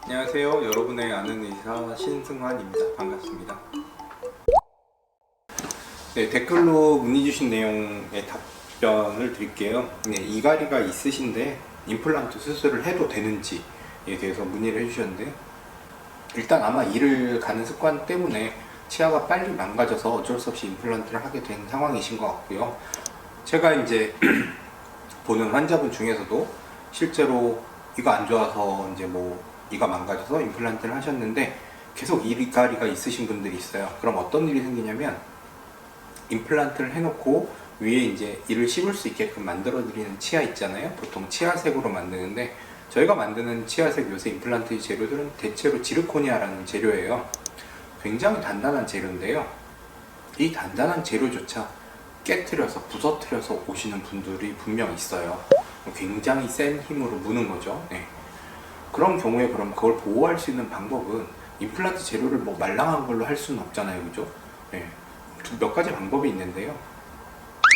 안녕하세요. 여러분의 아는 의사 신승환입니다. 반갑습니다. 네, 댓글로 문의 주신 내용에 답변을 드릴게요. 네, 이갈이가 있으신데 임플란트 수술을 해도 되는지에 대해서 문의를 해주셨는데, 일단 아마 일을 가는 습관 때문에 치아가 빨리 망가져서 어쩔 수 없이 임플란트를 하게 된 상황이신 것 같고요. 제가 이제 보는 환자분 중에서도 실제로 이가 안 좋아서 이제 이가 망가져서 임플란트를 하셨는데 계속 이갈이가 있으신 분들이 있어요. 그럼 어떤 일이 생기냐면, 임플란트를 해놓고 위에 이제 이를 씹을 수 있게끔 만들어 드리는 치아 있잖아요. 보통 치아색으로 만드는데, 저희가 만드는 치아색 요새 임플란트 재료들은 대체로 지르코니아라는 재료예요. 굉장히 단단한 재료인데요, 이 단단한 재료조차 깨트려서 부서뜨려서 오시는 분들이 분명 있어요. 굉장히 센 힘으로 무는 거죠. 네. 그런 경우에 그럼 그걸 보호할 수 있는 방법은, 임플란트 재료를 말랑한 걸로 할 수는 없잖아요, 그죠? 네. 몇 가지 방법이 있는데요.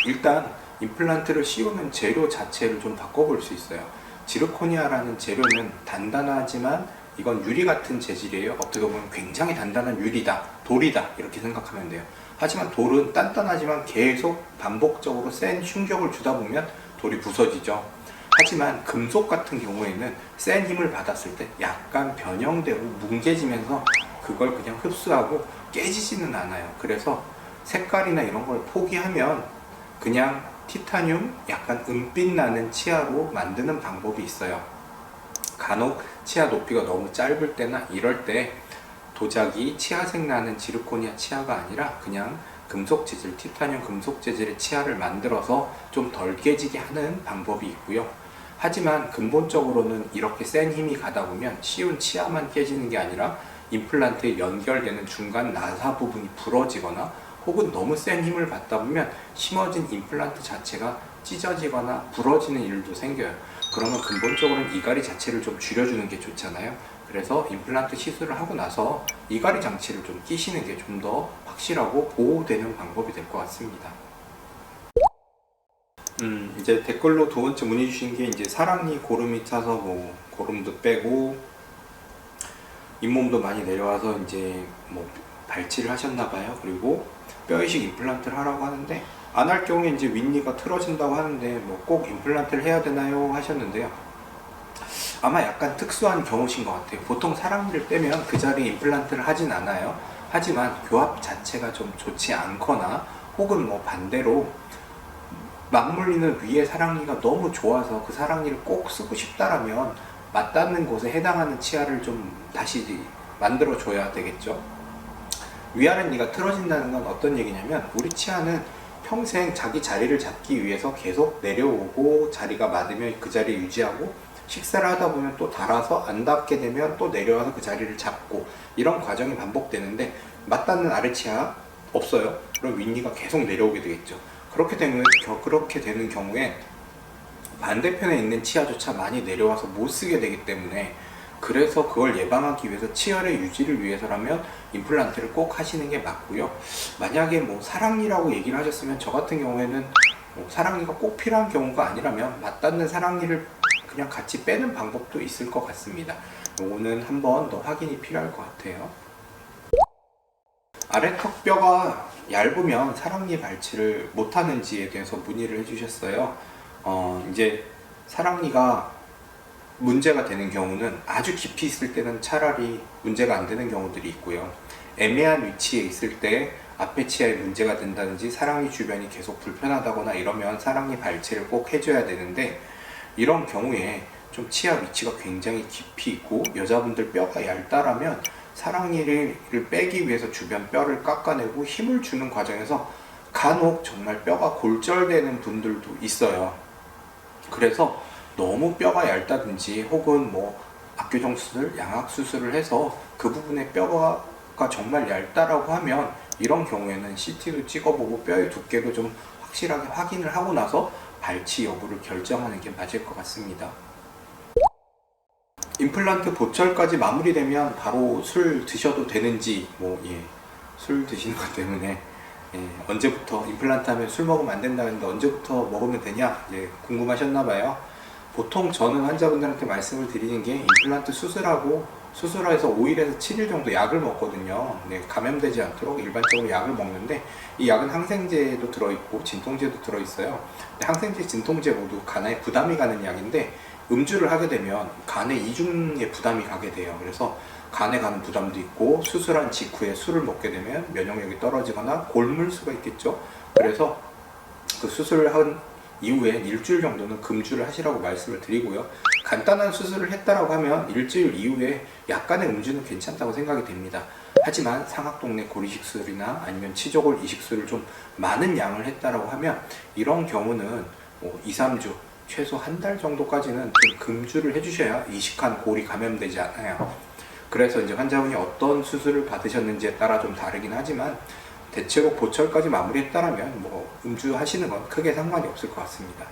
일단 임플란트를 씌우는 재료 자체를 좀 바꿔볼 수 있어요. 지르코니아라는 재료는 단단하지만 이건 유리 같은 재질이에요. 어떻게 보면 굉장히 단단한 유리다, 돌이다, 이렇게 생각하면 돼요. 하지만 돌은 단단하지만 계속 반복적으로 센 충격을 주다 보면 돌이 부서지죠. 하지만 금속 같은 경우에는 센 힘을 받았을 때 약간 변형되고 뭉개지면서 그걸 그냥 흡수하고 깨지지는 않아요. 그래서 색깔이나 이런 걸 포기하면 그냥 티타늄 약간 은빛 나는 치아로 만드는 방법이 있어요. 간혹 치아 높이가 너무 짧을 때나 이럴 때 도자기 치아색 나는 지르코니아 치아가 아니라 그냥 금속 재질, 티타늄 금속 재질의 치아를 만들어서 좀 덜 깨지게 하는 방법이 있고요. 하지만 근본적으로는 이렇게 센 힘이 가다 보면 씌운 치아만 깨지는 게 아니라 임플란트에 연결되는 중간 나사 부분이 부러지거나, 혹은 너무 센 힘을 받다 보면 심어진 임플란트 자체가 찢어지거나 부러지는 일도 생겨요. 그러면 근본적으로는 이갈이 자체를 좀 줄여주는 게 좋잖아요. 그래서 임플란트 시술을 하고 나서 이갈이 장치를 좀 끼시는 게 좀 더 확실하고 보호되는 방법이 될 것 같습니다. 이제 댓글로 두 번째 문의 주신 게, 이제 사랑니 고름이 차서 고름도 빼고 잇몸도 많이 내려와서 이제 발치를 하셨나봐요. 그리고 뼈이식 임플란트를 하라고 하는데, 안 할 경우에 이제 윗니가 틀어진다고 하는데 꼭 임플란트를 해야 되나요? 하셨는데요. 아마 약간 특수한 경우신 것 같아요. 보통 사랑니를 빼면 그 자리에 임플란트를 하진 않아요. 하지만 교합 자체가 좀 좋지 않거나, 혹은 반대로 맞물리는 위에 사랑니가 너무 좋아서 그 사랑니를 꼭 쓰고 싶다라면 맞닿는 곳에 해당하는 치아를 좀 다시 만들어 줘야 되겠죠. 위아랫니가 틀어진다는 건 어떤 얘기냐면, 우리 치아는 평생 자기 자리를 잡기 위해서 계속 내려오고 자리가 맞으면 그 자리에 유지하고, 식사를 하다 보면 또 닳아서 안 닿게 되면 또 내려와서 그 자리를 잡고, 이런 과정이 반복되는데, 맞닿는 아래 치아 없어요. 그럼 윗니가 계속 내려오게 되겠죠. 그렇게 되는 경우에 반대편에 있는 치아조차 많이 내려와서 못 쓰게 되기 때문에, 그래서 그걸 예방하기 위해서 치열의 유지를 위해서라면 임플란트를 꼭 하시는 게 맞고요. 만약에 사랑니라고 얘기를 하셨으면, 저 같은 경우에는 사랑니가 꼭 필요한 경우가 아니라면 맞닿는 사랑니를 그냥 같이 빼는 방법도 있을 것 같습니다. 요거는 한 번 더 확인이 필요할 것 같아요. 아래턱뼈가 얇으면 사랑니 발치를 못하는지에 대해서 문의를 해주셨어요. 이제 사랑니가 문제가 되는 경우는, 아주 깊이 있을 때는 차라리 문제가 안 되는 경우들이 있고요. 애매한 위치에 있을 때 앞에 치아에 문제가 된다든지 사랑니 주변이 계속 불편하다거나 이러면 사랑니 발치를 꼭 해줘야 되는데, 이런 경우에 좀 치아 위치가 굉장히 깊이 있고 여자분들 뼈가 얇다라면 사랑니를 빼기 위해서 주변 뼈를 깎아내고 힘을 주는 과정에서 간혹 정말 뼈가 골절되는 분들도 있어요. 그래서 너무 뼈가 얇다든지, 혹은 압교정 수술, 양악 수술을 해서 그 부분에 뼈가 정말 얇다라고 하면, 이런 경우에는 CT도 찍어보고 뼈의 두께도 좀 확실하게 확인을 하고 나서 발치 여부를 결정하는 게 맞을 것 같습니다. 임플란트 보철까지 마무리되면 바로 술 드셔도 되는지, 술 드시는 것 때문에 언제부터 임플란트 하면 술 먹으면 안 된다 했는데 언제부터 먹으면 되냐 궁금하셨나봐요. 보통 저는 환자분들한테 말씀을 드리는 게, 임플란트 수술하고 수술해서 5일에서 7일 정도 약을 먹거든요. 네, 감염되지 않도록 일반적으로 약을 먹는데 이 약은 항생제도 들어있고 진통제도 들어있어요. 근데 항생제, 진통제 모두 간에 부담이 가는 약인데 음주를 하게 되면 간에 이중의 부담이 가게 돼요. 그래서 간에 가는 부담도 있고 수술한 직후에 술을 먹게 되면 면역력이 떨어지거나 곪을 수가 있겠죠. 그래서 그 수술을 한 이후에 일주일 정도는 금주를 하시라고 말씀을 드리고요. 간단한 수술을 했다라고 하면 일주일 이후에 약간의 음주는 괜찮다고 생각이 됩니다. 하지만 상악동내 고리식술이나 아니면 치조골 이식술을 좀 많은 양을 했다라고 하면 이런 경우는 2, 3주 최소 한 달 정도까지는 좀 금주를 해주셔야 이식한 골이 감염되지 않아요. 그래서 이제 환자분이 어떤 수술을 받으셨는지에 따라 좀 다르긴 하지만 대체로 보철까지 마무리했다라면 음주하시는 건 크게 상관이 없을 것 같습니다.